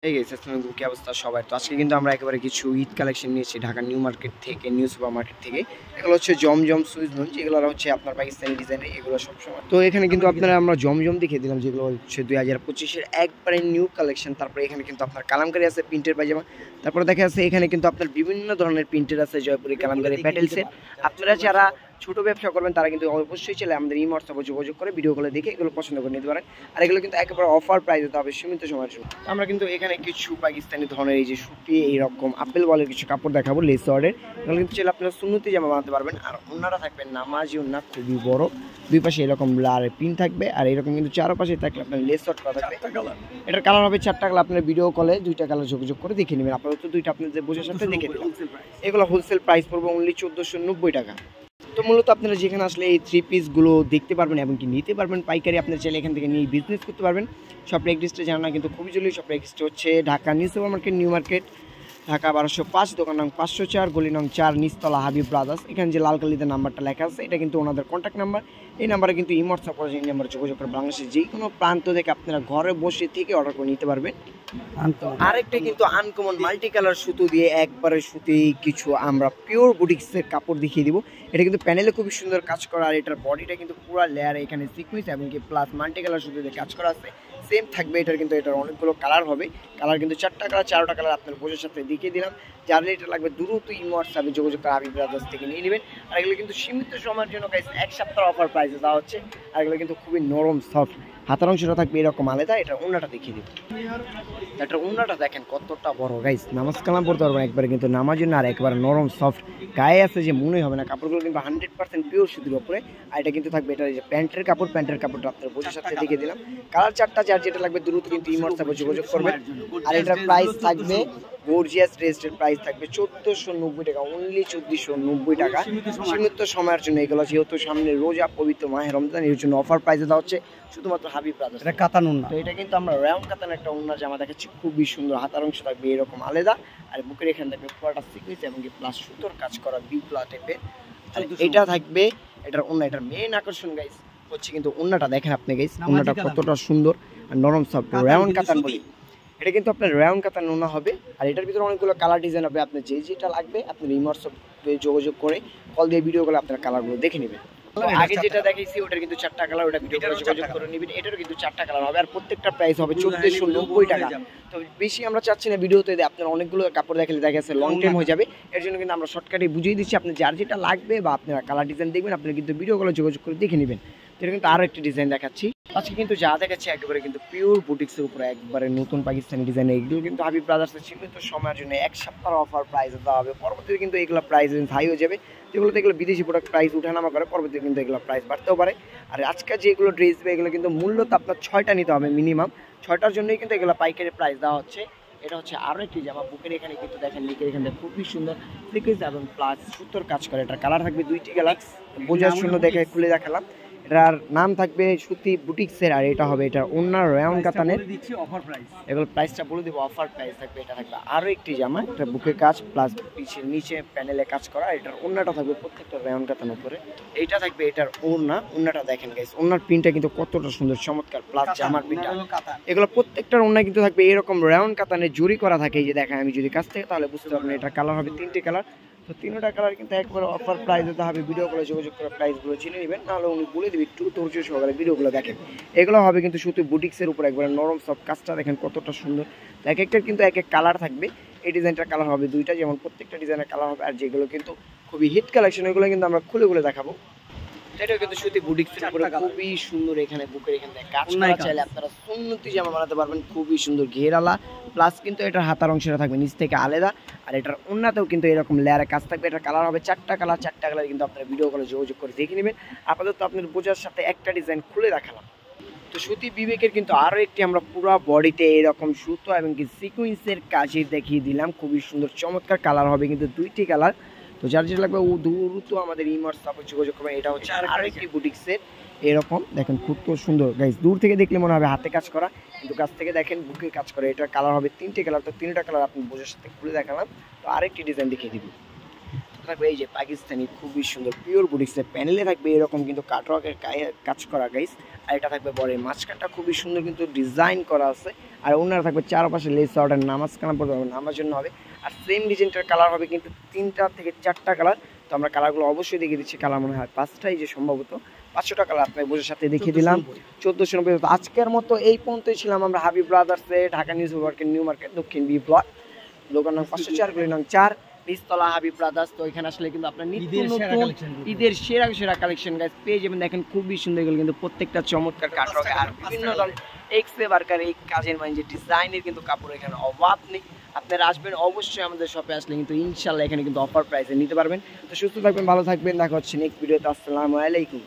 এই গেছে আসসালামু কি অবস্থা সবার। তো আজকে কিন্তু আমরা একেবারে কিছু ঈদ কালেকশন নিয়েছি ঢাকা নিউ মার্কেট থেকে, নিউ সুপার মার্কেট থেকে। এগুলো হচ্ছে জমজম সুইচ লঞ্চ, এগুলো হচ্ছে আপনার পাকিস্তানি ডিজাইনের, এগুলো সবসময়। তো এখানে কিন্তু আপনারা আমরা জমজম দেখিয়ে দিলাম, যেগুলো হচ্ছে 2025-এর একবারে নিউ কালেকশন। তারপরে এখানে কিন্তু আপনার কালামকারী আছে, প্রিন্টের পায়জামা। তারপরে দেখা যাচ্ছে এখানে কিন্তু আপনার বিভিন্ন ধরনের প্রিন্টের আছে, জয়পুরি কালামকারী প্যাটেলসের। আপনারা যারা ছোট ব্যবসা করবেন তারা কিন্তু অবশ্যই চলে আমাদের এই হোয়াটসঅ্যাপে যোগাযোগ করে ভিডিও কলে দেখে এগুলো পছন্দ করে নিতে পারেন। আর এগুলো কিন্তু একেবারে অফার প্রাইস হতে হবে, সীমিত সময়ের জন্য। আমরা কিন্তু এখানে কিছু পাকিস্তানি ধরনের এই যে সুতি এইরকম আপেল বলের কিছু কাপড় দেখাবো, লেস ওয়ার্ডের। এগুলো কিন্তু চাইলে আপনারা সুন্নতি জামা বানাতে পারবেন। আর ওনারা থাকবেন নামাজি ওনা, খুবই বড়, দুই পাশে এরকম লাল পিন থাকবে। আর এরকম কিন্তু চারপাশে থাকলে আপনার লেস ওয়ার্ড করা থাকবে। এটার কালার হবে 4টা কালার। আপনার ভিডিও কলে 2টা কালার যোগাযোগ করে দেখে নেবেন। আপাতত 2টা আপনাদের বোঝার সাথে দেখে দিলাম। এগুলো হোলসেল প্রাইস পড়বে অনলি 1490 টাকা। তো মূলত আপনারা যেখানে আসলে এই থ্রি পিসগুলো দেখতে পারবেন এবং কি নিতে পারবেন পাইকারি, আপনারা চাইলে এখান থেকে নিয়ে বিজনেস করতে পারবেন। শপের অ্যাড্রেসটা জানা না কিন্তু খুবই জরুরি। শপের অ্যাড্রেসটা হচ্ছে Dhaka new super market, new market, Dhaka 1205, দোকান নং 504, গলি নং 4, নিচতলা হাবিব ব্রাদার্স। এখানে যে লাল কালিতে নাম্বারটা লেখা আছে এটা কিন্তু ওনাদের কন্ট্যাক্ট নাম্বার। এই নাম্বারে কিন্তু হোয়াটসঅ্যাপ করে এই নাম্বারে যোগাযোগ করে বাংলাদেশের যে কোনো প্রান্ত থেকে আপনারা ঘরে বসে থেকে অর্ডার করে নিতে পারবেন। আরেকটা কিন্তু আনকমন মাল্টি কালার সুতো দিয়ে একবারে সুতি কিছু আমরা পিওর বুটিক্সের কাপড় দেখিয়ে দিব। এটা কিন্তু প্যানেলে খুবই সুন্দর কাজ করা, আর এটার বডিটা কিন্তু পুরো লেয়ারে এখানে সিকুয়েন্স এবং কি প্লাস মাল্টি কালার সুতো দিয়ে কাজ করা আছে। সেম থাকবে এটার, কিন্তু এটার অনেকগুলো কালার হবে। কালার কিন্তু 4টা কালার, 4টা কালার আপনার বোঝার সাথে দেখিয়ে দিলাম। যার এটা লাগবে দ্রুত হোয়াটসঅ্যাপে যোগাযোগ করে হাবিব ব্রাদার্স থেকে নিয়ে নেবেন। আর এগুলো কিন্তু সীমিত সময়ের জন্য গাইস 1 সপ্তাহ অফার প্রাইসে দেওয়া হচ্ছে। আর এগুলো কিন্তু খুবই নরম সফট, হাতার অংশটা থাকবে এরকম আলাদা। এটা ওন্নাটা দেখিয়ে দিব। এটার ওন্নাটা দেখেন কতটা বড় গাইস, নামাজ কালাম পড়তে পারবেন একবারে কিন্তু নামাজ না। আর একবারে নরম সফট, গায়ে আছে যে মনে হবে না। কাপড়গুলো কিন্তু 100% পিওর সুতির উপরে। আর এটা কিন্তু থাকবে এটা যে প্যান্টের কাপড়, প্যান্টের কাপড়টা আপনার বোঝার সাথে দেখিয়ে দিলাম। কালার 4টা, যার যেটা লাগবে দ্রুত কিন্তু হোয়াটসঅ্যাপে যোগাযোগ করবেন। আর এটার প্রাইস থাকবে, গর্জিয়াস ড্রেসের প্রাইস থাকবে 1490 টাকা, অনলি 1490 টাকা, সীমিত সময়ের জন্য। এগুলো যেহেতু সামনে রোজা পবিত্র মাহে রমজান, এর জন্য অফার প্রাইসে দেওয়া হচ্ছে শুধুমাত্র হাবিব ব্রাদার্স। এটা কাতান ওন্না, তো এটা কিন্তু আমরা রাউন্ড কাতান একটা ওন্না জামা দেখাচ্ছি, খুবই সুন্দর। হাতার অংশ থাকবে এরকম আলাদা, আর বুকের এখানে থাকবে পুরোটা সিকুয়েন্স এবং কি প্লাস সুতোর কাজ করা বিপ্লা টাইপের। আর এটা থাকবে এটার ওন্না। এটার মেইন আকর্ষণ গাইস হচ্ছে কিন্তু ওন্নাটা দেখেন আপনি গাইস, ওন্নাটা কতটা সুন্দর আর নরম সফট, রাউন্ড কাতান বলি। এটা কিন্তু আপনার রাউন্ড কাতান ওন্না হবে। আর এটার ভিতরে অনেকগুলো কালার ডিজাইন হবে। আপনার যেটা লাগবে আপনি হোয়াটসঅ্যাপে যোগাযোগ করে কল দিয়ে ভিডিও করে আপনার কালারগুলো দেখে নেবেন। আগে যেটা দেখাইছি ওটার কিন্তু 4টা কালার, ওটা ভিডিও করে যোগাযোগ করে নেবেন। এটারও কিন্তু 4টা কালার হবে। আর প্রত্যেকটা প্রাইস হবে 1490 টাকা। তো বেশি আমরা চাচ্ছি না ভিডিওতে আপনার অনেকগুলো কাপড় দেখালে দেখা যাচ্ছে লং টাইম হয়ে যাবে। এর জন্য কিন্তু আমরা শর্টকাটে বুঝিয়ে দিচ্ছি। আপনি যার যেটা লাগবে বা আপনারা কালার ডিজাইন দেখবেন, আপনি কিন্তু ভিডিও করে যোগাযোগ করে দেখে নেবেন। এটা কিন্তু আরো একটি ডিজাইন দেখাচ্ছি আজকে। কিন্তু যা দেখাচ্ছি একেবারে কিন্তু পিওর বুটিক্সের উপরে একবারে নতুন পাকিস্তানি ডিজাইন। এগুলো কিন্তু হাবিব ব্রাদার্সের সীমিত সময়ের জন্য 1 সপ্তাহ অফার প্রাইস দেওয়া হবে। পরবর্তীতে কিন্তু এগুলো প্রাইস হাই হয়ে যাবে। যেগুলোতে এগুলো বিদেশি প্রোডাক্ট প্রাইস উঠানামা করে, পরবর্তীতে কিন্তু এগুলো প্রাইস বাড়তেও পারে। আর আজকে যেগুলো ড্রেস দেবে এগুলো কিন্তু মূল্য তো আপনার 6টা নিতে হবে মিনিমাম। 6টার জন্যই কিন্তু এগুলো পাইকারি প্রাইস দেওয়া হচ্ছে। এটা হচ্ছে আরও একটি জামা, বুকের এখানে কিন্তু দেখেন লিখে এখানে খুবই সুন্দর সিকুয়েন্স এবং প্লাস সুতোর কাজ করে। এটার কালার থাকবে 2টি কালার, বোঝার জন্য দেখে খুলে দেখালাম। এটার নাম থাকবে সুতি বুটিক্সের। আর এটা হবে এটার ওন্নার রাউন্ড কাতানের অফার প্রাইস। এগুলো প্রাইসটা বলে দেবো, অফার প্রাইস থাকবে। এটা থাকবে আরও একটি জামা, এটা বুকের কাজ প্লাস পিছের নিচে প্যানেলে কাজ করা। এটার ওন্নাটা থাকবে প্রত্যেকটা রাউন্ড কাতানের উপরে। এইটা থাকবে এটার ওন্নাটা দেখেন গাইস, ওন্নার প্রিন্টটা কিন্তু কতটা সুন্দর চমৎকার, প্লাস জামার প্রিন্টটা। এগুলো প্রত্যেকটার ওন্না কিন্তু থাকবে এরকম রাউন্ড কাতানের জুরি করা থাকে। এই যে দেখেন আমি যদি কাছ থেকে তাহলে বুঝতে পারবেন। এটা কালার হবে 3টি কালার। তো 3টা কালার কিন্তু একবার অফার প্রাইস দিতে হবে। ভিডিও করে যোগাযোগ করে প্রাইসগুলো চিনে নেবেন, নাহলে উনি বলে দেবে একটু ধৈর্য সহকারে ভিডিওগুলো দেখেন। এগুলো হবে কিন্তু শুধু বুটিক্সের উপর একবারে নরম সব কাজটা দেখেন কতটা সুন্দর। এক একটার কিন্তু এক এক কালার থাকবে। এই ডিজাইনটার কালার হবে 2টা, যেমন প্রত্যেকটা ডিজাইনের কালার হবে। আর যেগুলো কিন্তু খুবই হিট কালেকশন এগুলো কিন্তু আমরা খুলে খুলে দেখাবো। এটাও কিন্তু সুতি বুটিক্সের উপরে খুবই সুন্দর। এখানে বুকের এখানে কাজ করা, চাইলে আপনারা সুন্নতি জামা বানাতে পারবেন, খুবই সুন্দর ঘেরালা। প্লাস কিন্তু এটার হাতার অংশটা থাকবে নিচ থেকে আলাদা। আর এটার ওন্নাতেও কিন্তু এরকম লেয়ারে কাজ থাকবে। এটার কালার হবে 4টা কালার, 4টা কালার কিন্তু আপনারা ভিডিও কলে যোগাযোগ করে দেখে নেবেন। আপাতত আপনার বোঝার সাথে একটা ডিজাইন খুলে দেখালাম। তো সুতি বিবেকের কিন্তু আরও একটি আমরা পুরো বডিতে এরকম সুতো এবং কি সিকুয়েন্সের কাজে দেখিয়ে দিলাম, খুবই সুন্দর চমৎকার। কালার হবে কিন্তু 2টি কালার। তো যার যেটা লাগবে ও দ্রুত আমাদের হোয়াটসঅ্যাপে যোগাযোগ করবেন। এটা হচ্ছে আরেকটি বুটিক্সের এরকম দেখেন খুব সুন্দর গাইস। দূর থেকে দেখলে মনে হবে হাতে কাজ করা, কিন্তু কাছ থেকে দেখেন বুকে কাজ করে। এটার কালার হবে 3টি কালার। তো 3টা কালার আপনি বোঝার সাথে খুলে দেখালাম। তো আরেকটি ডিজাইন দেখিয়ে দিব। থাকবে এই যে পাকিস্তানি খুবই সুন্দর পিওর বুটিক্সের প্যানেলে থাকবে এরকম কিন্তু কাটওয়ার্কের কাজ করা গাইস। আর এটা থাকবে বরের মাঝখানটা খুবই সুন্দর কিন্তু ডিজাইন করা আছে। আর ওনারা থাকবে চারপাশে লেস অর্ডার নামাজ কালাম পড়তে হবে নামার জন্য হবে। আর সেম ডিজাইনটার কালার হবে কিন্তু 3টা থেকে 4টা কালার। তো আমরা কালারগুলো অবশ্যই দেখিয়ে দিচ্ছি, কালার মনে হয় 5টাই যে সম্ভবত 500টা কালার আপনার বসে সাথে দেখিয়ে দিলাম। 1490। আজকের মতো এই পর্যন্তই ছিলাম আমরা হাবিব ব্রাদার্সে, Dhaka news market, new market, দক্ষিণ বি ব্লক, দোকান নং 504, গলি নং 4, নিচতলা হাবিব ব্রাদার্স। তো এখানে আসলে কিন্তু আপনার নিত্য নতুন ঈদের সেরা সেরা কালেকশন গাইস পেয়ে যাবেন। দেখেন খুবই সুন্দর, এগুলো কিন্তু প্রত্যেকটা চমৎকার কাটওয়ার্ক আর বিভিন্ন ধরনের এক্সে বার্কার এই কাজের মানে যে ডিজাইনের কিন্তু কাপড় এখানে অভাব নেই। আপনারা আসবেন অবশ্যই আমাদের শপে আসলে কিন্তু ইনশাল্লাহ এখানে কিন্তু অফার প্রাইসে নিতে পারবেন। তো সুস্থ থাকবেন, ভালো থাকবেন, দেখা হচ্ছে নেক্সট ভিডিওতে। আসসালামু আলাইকুম।